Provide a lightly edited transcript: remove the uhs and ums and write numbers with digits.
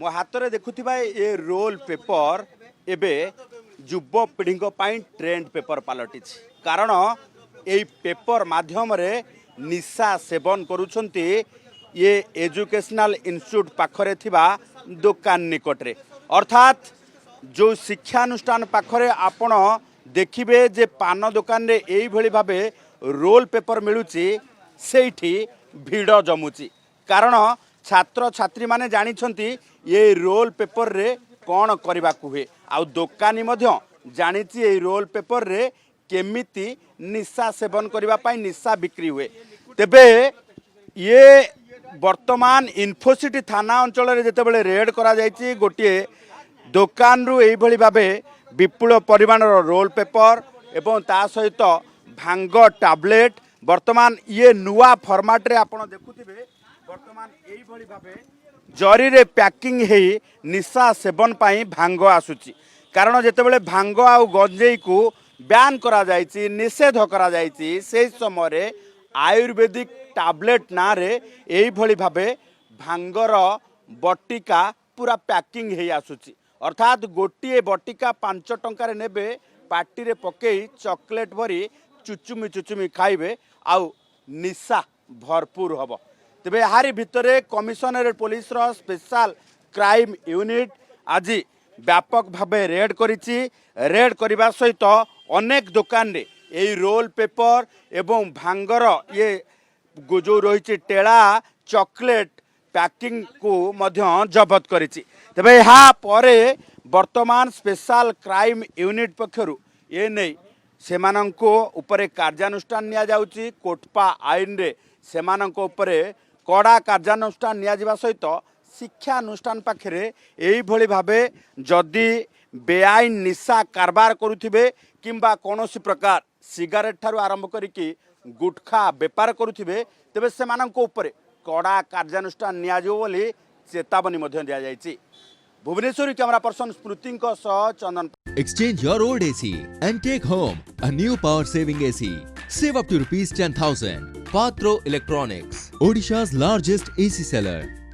मो हाथ में देखुवा ये रोल पेपर एबे युवपीढ़ी ट्रेंड पेपर पलटि कारण ये पेपर माध्यम रे निशा सेवन करुछंती ये एजुकेशनल इंस्टीट्यूट पाखरे थिबा दुकान निकटरे अर्थात जो शिक्षानुष्ठान पाखरे आपण देखिबे जे पान दुकान रे एई भली भाबे रोल पेपर मिलुची सेठी भिड़ जमुची कारण छात्र छात्री माने जानिछंती ये रोल पेपर रे कौन करने हुए आउ दोकानी जानी ये रोल पेपर रे केमिति निशा सेवन करने निशा बिक्री हुए तेबे ये वर्तमान इन्फोसिटी थाना अंचल जितेबाला रेड करा जायछि गोटे दोकान रु एई भली भाबे विपुल परिमाण रोल पेपर एवं ता सहित भांग टैबलेट वर्तमान ये नुआ फॉर्मेट रे आपण देखुथिबे वर्तमान एई भली भाबे जरी रे पैकिंग है निशा सेवन पाई भांग आसुची कारण जितेबाला भांग आउ गंजेई को बैन करा जायछि निषेध करा जायछि से समय रे आयुर्वेदिक टैबलेट ना रे एई भली भाबे भांगर बटिका पूरा पैकिंग है आसुची अर्थात गोटे बटिका 5 टंकार नेबे पार्टी रे पकई चॉकलेट भरी चुचुमी खाइबे आउ निशा भरपूर हबो तेबे यारी भितरे कमिशनरेट पुलिस रो स्पेशल क्राइम यूनिट आज व्यापक भावे रेड करिछि रेड करबा सहित अनेक दुकान रे एई रोल पेपर एवं भांगर ये जो रही टेड़ा चॉकलेट पैकिंग को मध्य जबत करिछि तेबे यहाँ परे वर्तमान स्पेशल क्राइम यूनिट पक्षरु ये नहीं सेमानंको उपरे कार्यानुष्ठान निया जाउछि कोटपा आईन रे सेमानंको उपरे कड़ा कार्यानुष्ठान निया जिबा सहित शिक्षानुष्ठान पाखरे एई भली भाबे जदि बेआईन निशा कारबार करुथिबे किंबा कोनोसी प्रकार सिगारेट ठारू आरंभ करिकी गुटखा बेपार करुथिबे तेबे सेमानंको उपरे कड़ा कार्यानुष्ठान निया जिवो बोली चेतावनी मध्य दिया जायछि Bhubaneswar camera person Smruti Chandan Exchange your old AC and take home a new power saving AC. Save up to rupees 10,000. Patro Electronics, Odisha's largest AC seller.